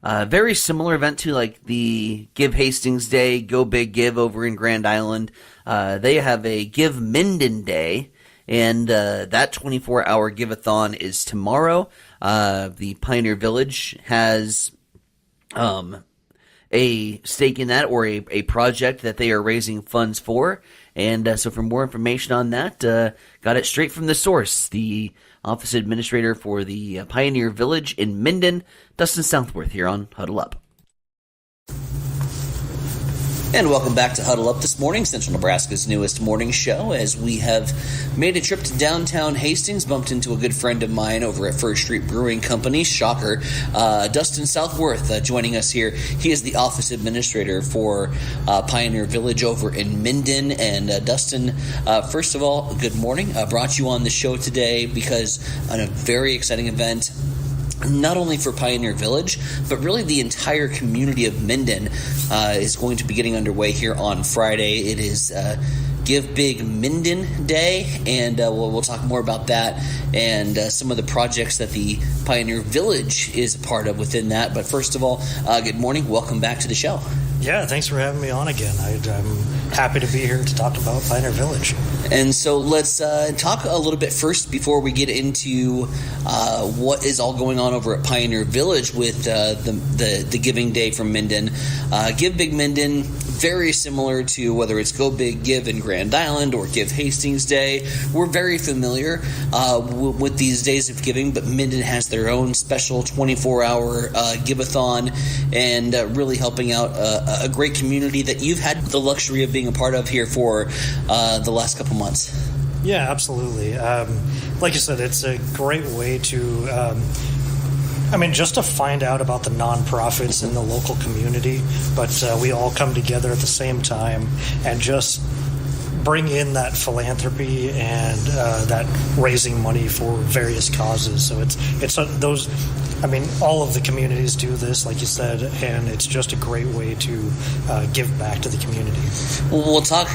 very similar event to like the Give Hastings Day, Go Big Give over in Grand Island. They have a Give Minden Day, and that 24-hour give-a-thon is tomorrow. The Pioneer Village has a stake in that, or a project that they are raising funds for. And so for more information on that, got it straight from the source. The office administrator for the Pioneer Village in Minden, Dustin Southworth, here on Huddle Up. And welcome back to Huddle Up this morning, Central Nebraska's newest morning show, as we have made a trip to downtown Hastings, bumped into a good friend of mine over at First Street Brewing Company, shocker, Dustin Southworth joining us here. He is the office administrator for Pioneer Village over in Minden. And Dustin, first of all, good morning. Brought you on the show today because on a very exciting event, not only for Pioneer Village, but really the entire community of Minden is going to be getting underway here on Friday. It is Give Big Minden Day, and we'll talk more about that and some of the projects that the Pioneer Village is a part of within that. But first of all, good morning. Welcome back to the show. Yeah, thanks for having me on again. I'm happy to be here to talk about Pioneer Village. And so let's talk a little bit first before we get into what is all going on over at Pioneer Village with the Giving Day from Minden. Give Big Minden, very similar to whether it's Go Big Give in Grand Island or Give Hastings Day. We're very familiar with these days of giving, but Minden has their own special 24-hour give-a-thon and really helping out a great community that you've had the luxury of being a part of here for the last couple months. Yeah, absolutely. Like you said, it's a great way to just to find out about the nonprofits in the local community, but we all come together at the same time and just bring in that philanthropy and that raising money for various causes. So it's those. All of the communities do this, like you said, and it's just a great way to give back to the community. We'll talk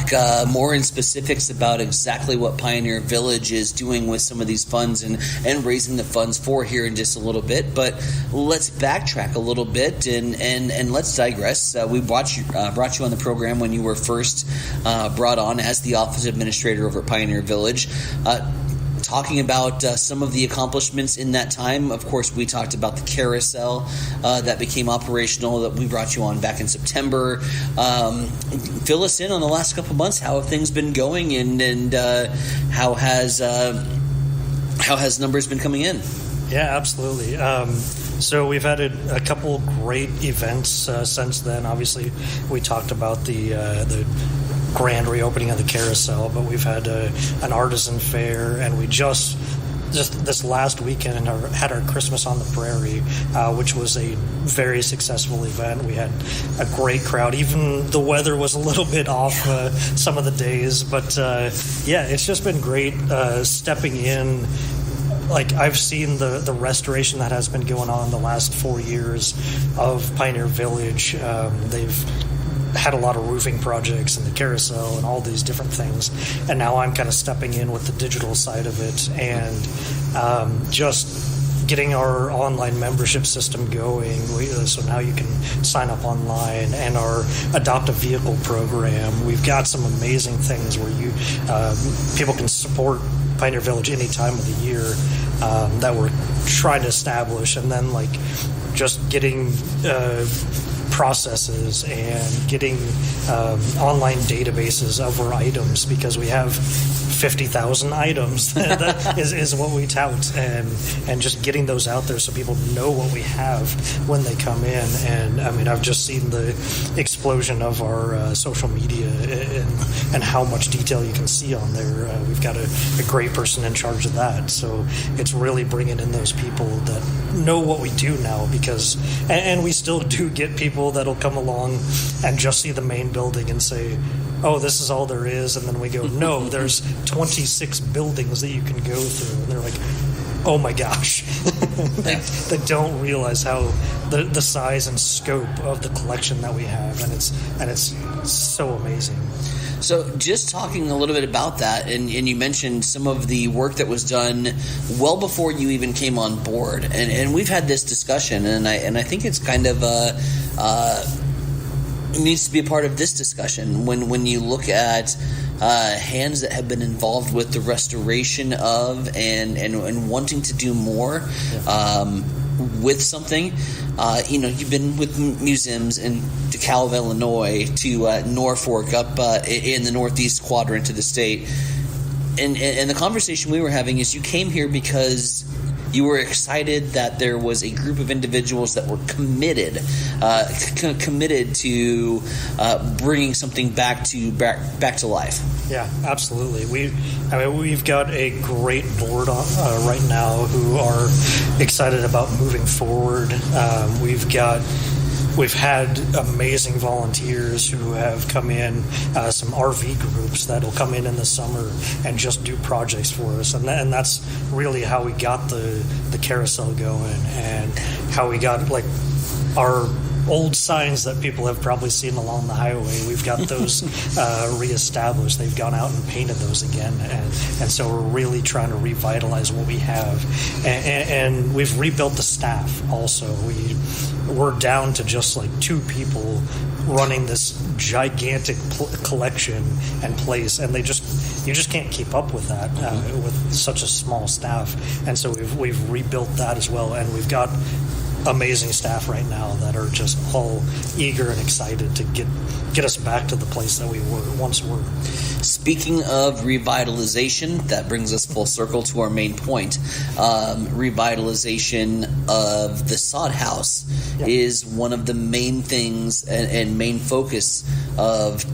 more in specifics about exactly what Pioneer Village is doing with some of these funds and raising the funds for here in just a little bit. But let's backtrack a little bit and let's digress. We brought you on the program when you were first brought on as the office administrator over at Pioneer Village. Talking about some of the accomplishments in that time. Of course, we talked about the carousel that became operational that we brought you on back in September. Fill us in on the last couple months. How have things been going, and how has numbers been coming in? Yeah, absolutely. So we've had a couple great events since then. Obviously, we talked about the grand reopening of the carousel, but we've had an artisan fair, and we just this last weekend had our Christmas on the Prairie, which was a very successful event. We had a great crowd. Even the weather was a little bit off some of the days, but it's just been great stepping in. Like, I've seen the restoration that has been going on the last 4 years of Pioneer Village. They've had a lot of roofing projects and the carousel and all these different things, and now I'm kind of stepping in with the digital side of it and just getting our online membership system going. So now you can sign up online, and our Adopt a Vehicle program. We've got some amazing things where people can support Pioneer Village any time of the year that we're trying to establish, and then just getting processes and getting online databases of our items, because we have 50,000 items. That is what we tout, and just getting those out there so people know what we have when they come in. And I've just seen the explosion of our social media and how much detail you can see on there. We've got a great person in charge of that, so it's really bringing in those people that know what we do now, because and we still do get people that'll come along and just see the main building and say, oh, this is all there is, and then we go, no, there's 26 buildings that you can go through, and they're like, oh my gosh. they don't realize how the size and scope of the collection that we have, and it's so amazing. So just talking a little bit about that, and you mentioned some of the work that was done well before you even came on board, and we've had this discussion, and I think it's kind of needs to be a part of this discussion when you look at hands that have been involved with the restoration of and wanting to do more with something. You've been with museums in DeKalb, Illinois, to Norfolk, up in the northeast quadrant of the state. And the conversation we were having is you came here because you were excited that there was a group of individuals that were committed to bringing something back to life. Yeah, absolutely. We've got a great board right now who are excited about moving forward. We've had amazing volunteers who have come in, some RV groups that'll come in the summer and just do projects for us. And that's really how we got the carousel going, and how we got our old signs that people have probably seen along the highway. We've got those reestablished. They've gone out and painted those again, and so we're really trying to revitalize what we have, and we've rebuilt the staff also. We're down to just like 2 people running this gigantic collection and place, and you just can't keep up with that with such a small staff. And so we've rebuilt that as well, and we've got amazing staff right now that are just all eager and excited to get us back to the place that we once were. Speaking of revitalization, that brings us full circle to our main point. Revitalization of the Sod House is one of the main things and main focus of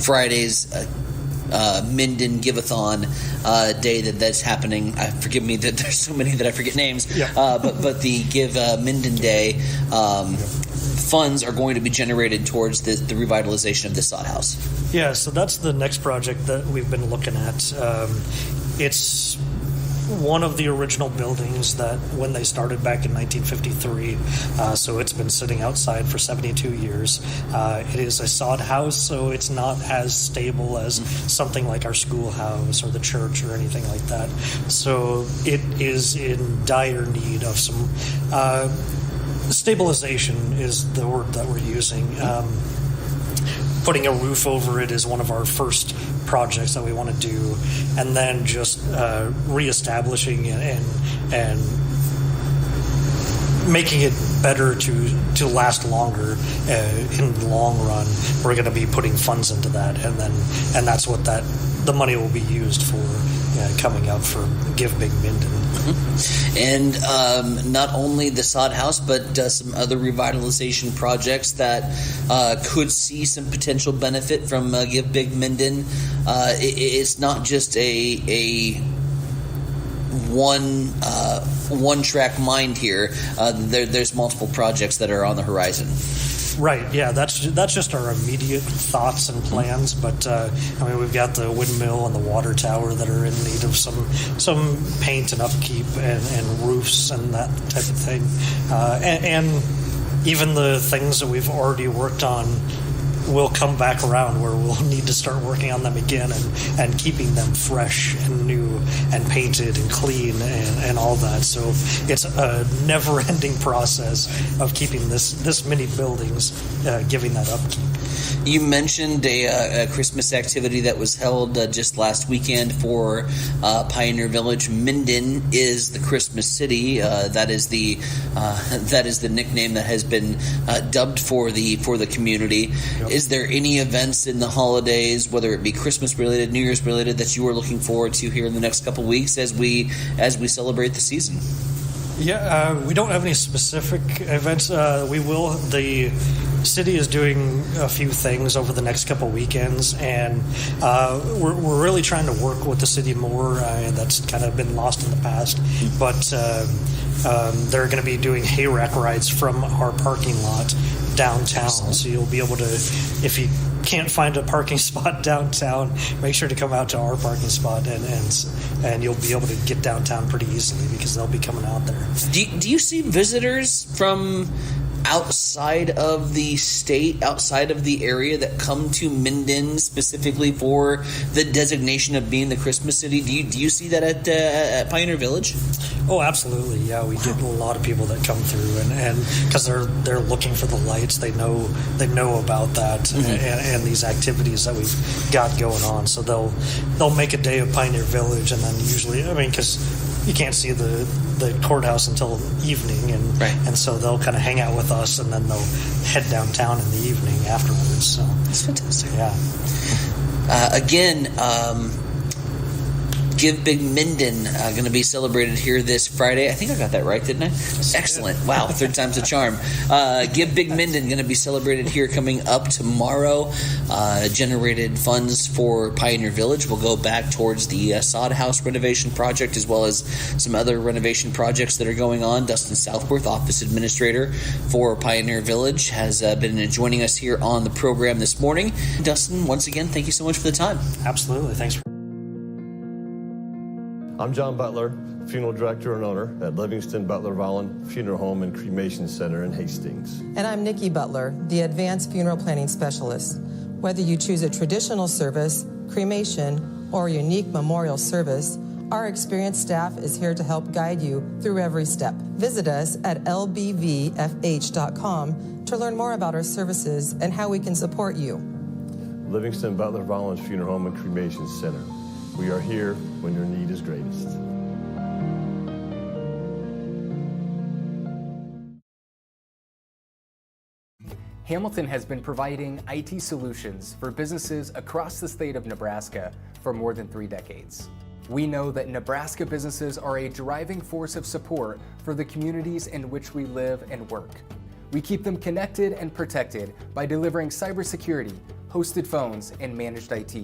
Friday's Minden Give-a-thon day that's happening. Forgive me that there's so many that I forget names. But the Give Minden Day funds are going to be generated towards the revitalization of the Sod House. Yeah, so that's the next project that we've been looking at. It's one of the original buildings that when they started back in 1953, so it's been sitting outside for 72 years. It is a sod house, so it's not as stable as something like our schoolhouse or the church or anything like that. So it is in dire need of some stabilization is the word that we're using. Putting a roof over it is one of our first projects that we want to do, and then just reestablishing and making it better to last longer in the long run. We're going to be putting funds into that, and that's what the money will be used for coming up for Give Big Minden. And not only the Sod House, but some other revitalization projects that could see some potential benefit from Give Big Minden. It's not just a one-track mind here. There's multiple projects that are on the horizon. Right, yeah, that's just our immediate thoughts and plans. But we've got the windmill and the water tower that are in need of some paint and upkeep and roofs and that type of thing, and even the things that we've already worked on will come back around where we'll need to start working on them again and keeping them fresh and new and painted and clean and all that. So it's a never-ending process of keeping this many buildings, giving that upkeep. You mentioned a Christmas activity that was held just last weekend for Pioneer Village. Minden is the Christmas city. That is the nickname that has been dubbed for the community. Yep. Is there any events in the holidays, whether it be Christmas related, New Year's related, that you are looking forward to here in the next couple of weeks as we celebrate the season? Yeah, we don't have any specific events. We will. The city is doing a few things over the next couple weekends, and we're really trying to work with the city more. That's kind of been lost in the past, but they're going to be doing hayrack rides from our parking lot downtown. So you'll be able to, if you can't find a parking spot downtown, make sure to come out to our parking spot, and you'll be able to get downtown pretty easily because they'll be coming out there. Do you see visitors from outside of the state, outside of the area, that come to Minden specifically for the designation of being the Christmas city? Do you see that at Pioneer Village? Oh, absolutely. Yeah, we get a lot of people that come through, and because they're looking for the lights, they know about that, mm-hmm. and these activities that we've got going on. So they'll make a day of Pioneer Village, and then usually, because you can't see the courthouse until evening, and so they'll kind of hang out with us, and then they'll head downtown in the evening afterwards. So that's fantastic. Yeah. Again, Give Big Minden going to be celebrated here this Friday. I think I got that right, didn't I? Excellent. Wow, third time's a charm. Give Big Minden going to be celebrated here coming up tomorrow. Generated funds for Pioneer Village will go back towards the Sod House renovation project, as well as some other renovation projects that are going on. Dustin Southworth, Office Administrator for Pioneer Village, has been joining us here on the program this morning. Dustin, once again, thank you so much for the time. Absolutely. Thanks. I'm John Butler, funeral director and owner at Livingston Butler Volland Funeral Home and Cremation Center in Hastings. And I'm Nikki Butler, the Advanced Funeral Planning Specialist. Whether you choose a traditional service, cremation, or a unique memorial service, our experienced staff is here to help guide you through every step. Visit us at lbvfh.com to learn more about our services and how we can support you. Livingston Butler Volland Funeral Home and Cremation Center. We are here when your need is greatest. Hamilton has been providing IT solutions for businesses across the state of Nebraska for more than 3 decades. We know that Nebraska businesses are a driving force of support for the communities in which we live and work. We keep them connected and protected by delivering cybersecurity, hosted phones, and managed IT.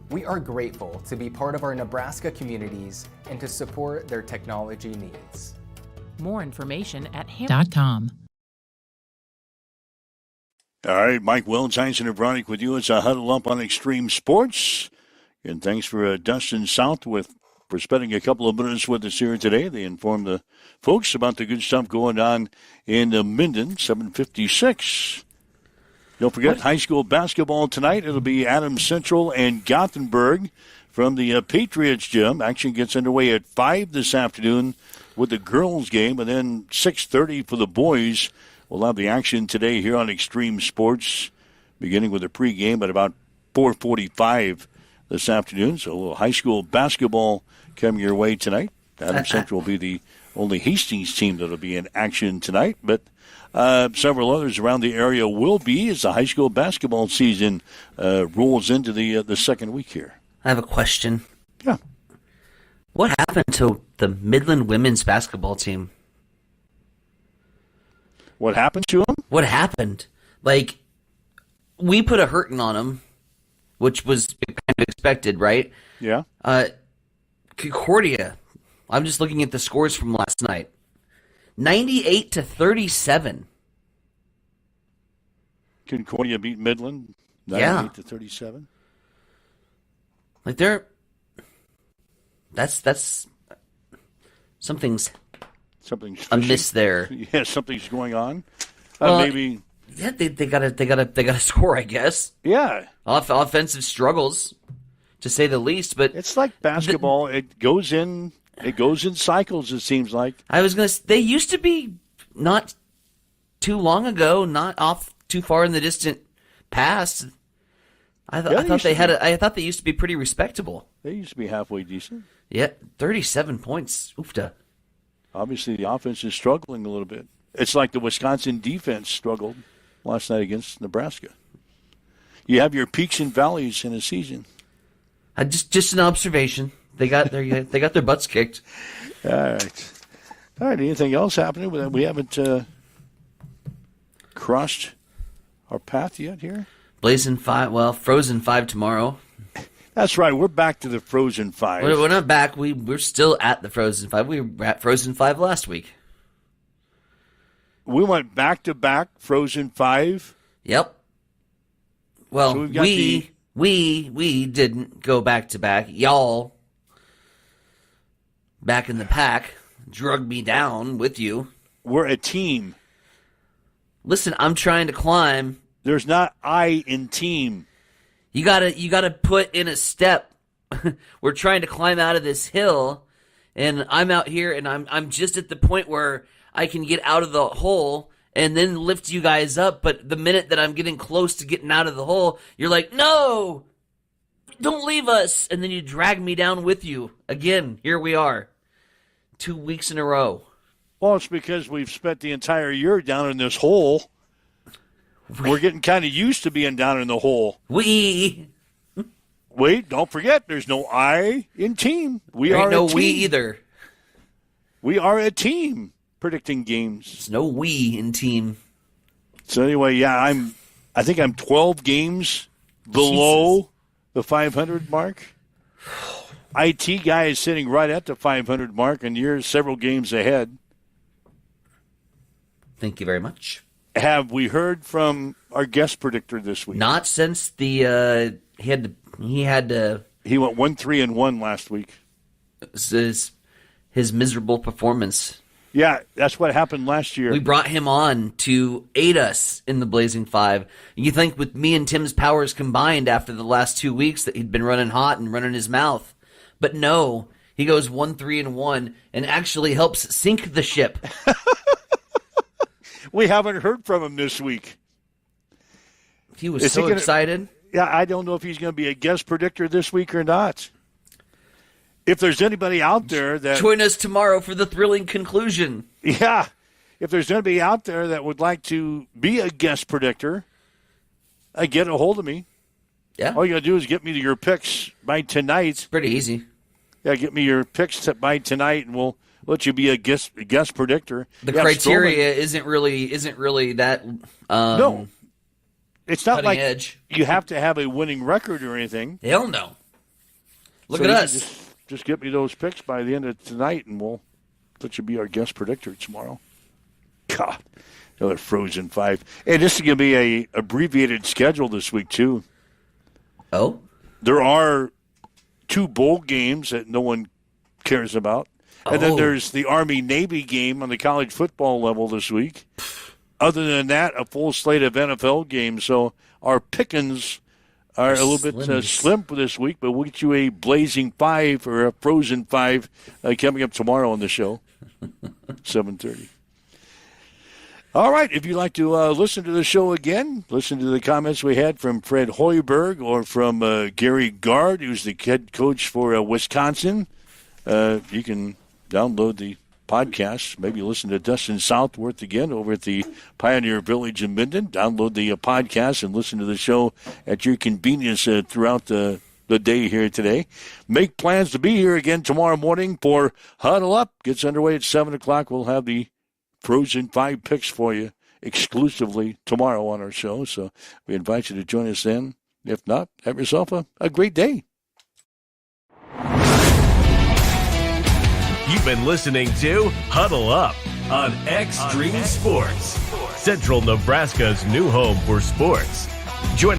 We are grateful to be part of our Nebraska communities and to support their technology needs. More information at ham.com. All right, Mike Wells, Heinzen and Bronick with you. It's a Huddle Up on Extreme Sports. And thanks for Dustin Southworth for spending a couple of minutes with us here today. They informed the folks about the good stuff going on in Minden, 756. Don't forget high school basketball tonight. It'll be Adams Central and Gothenburg from the Patriots gym. Action gets underway at 5 this afternoon with the girls game, and then 6:30 for the boys. We'll have the action today here on Extreme Sports, beginning with a pregame at about 4:45 this afternoon. So a little high school basketball coming your way tonight. Adams Central will be the only Hastings team that will be in action tonight, but several others around the area will be as the high school basketball season rolls into the second week here. I have a question. Yeah. What happened to the Midland women's basketball team? What happened to them? What happened? Like, we put a hurting on them, which was kind of expected, right? Yeah. Concordia. I'm just looking at the scores from last night. 98-37. Concordia beat Midland. 98-37. Like that's something's amiss there. Yeah, something's going on. Maybe. Yeah, they gotta score, I guess. Yeah. Offensive struggles, to say the least. But it's like basketball. It goes in cycles. It seems like. I was gonna. They used to be not too long ago, not off too far in the distant past. I thought they used to be pretty respectable. They used to be halfway decent. Yeah, 37 points. Oofta. Obviously, the offense is struggling a little bit. It's like the Wisconsin defense struggled last night against Nebraska. You have your peaks and valleys in a season. Just an observation. They got their butts kicked. All right. Anything else happening? We haven't crossed our path yet here. Blazing 5. Well, Frozen 5 tomorrow. That's right. We're back to the Frozen 5. We're not back. We're still at the Frozen 5. We were at Frozen 5 last week. We went back-to-back Frozen 5. Yep. Well, so we didn't go back-to-back. Y'all, back in the pack, drug me down with you. We're a team. Listen, I'm trying to climb. There's not I in team. You gotta put in a step. We're trying to climb out of this hill, and I'm out here, and I'm just at the point where I can get out of the hole and then lift you guys up. But the minute that I'm getting close to getting out of the hole, you're like, no, don't leave us. And then you drag me down with you. Again, here we are. 2 weeks in a row. Well, it's because we've spent the entire year down in this hole. We're getting kind of used to being down in the hole. Wait, don't forget, there's no I in team. We there are ain't no a team. we either. We are a team predicting games. There's no we in team. So anyway, yeah, I think I'm 12 games below the 500 mark. IT guy is sitting right at the 500 mark, and you're several games ahead. Thank you very much. Have we heard from our guest predictor this week? Not since the he went 1-3-1 last week. His his miserable performance. Yeah, that's what happened last year. We brought him on to aid us in the Blazing Five. You think with me and Tim's powers combined after the last 2 weeks that he'd been running hot and running his mouth. But no, he goes 1-3-1 and actually helps sink the ship. We haven't heard from him this week. He was so excited. Yeah, I don't know if he's going to be a guest predictor this week or not. If there's anybody out there that... Join us tomorrow for the thrilling conclusion. Yeah. If there's anybody out there that would like to be a guest predictor, get a hold of me. Yeah. All you got to do is get me your picks by tonight. Pretty easy. Yeah, get me your picks by tonight, and we'll let you be a guest predictor. The criteria isn't really that no. It's not like edge. You have to have a winning record or anything. Hell no. Look at us. Just get me those picks by the end of tonight, and we'll let you be our guest predictor tomorrow. God, another Frozen 5. And this is going to be a abbreviated schedule this week, too. Oh? There are 2 bowl games that no one cares about. And then there's the Army-Navy game on the college football level this week. Other than that, a full slate of NFL games. So our pickings are a little bit slim for this week, but we'll get you a Blazing 5 or a Frozen 5 coming up tomorrow on the show, 7:30. All right, if you'd like to listen to the show again, listen to the comments we had from Fred Hoiberg or from Gary Gard, who's the head coach for Wisconsin, you can download the podcast. Maybe listen to Dustin Southworth again over at the Pioneer Village in Minden. Download the podcast and listen to the show at your convenience throughout the day here today. Make plans to be here again tomorrow morning for Huddle Up. Gets underway at 7 o'clock. We'll have the Frozen 5 picks for you exclusively tomorrow on our show. So we invite you to join us then. If not, have yourself a great day. You've been listening to Huddle Up on Extreme Sports, Central Nebraska's new home for sports. Join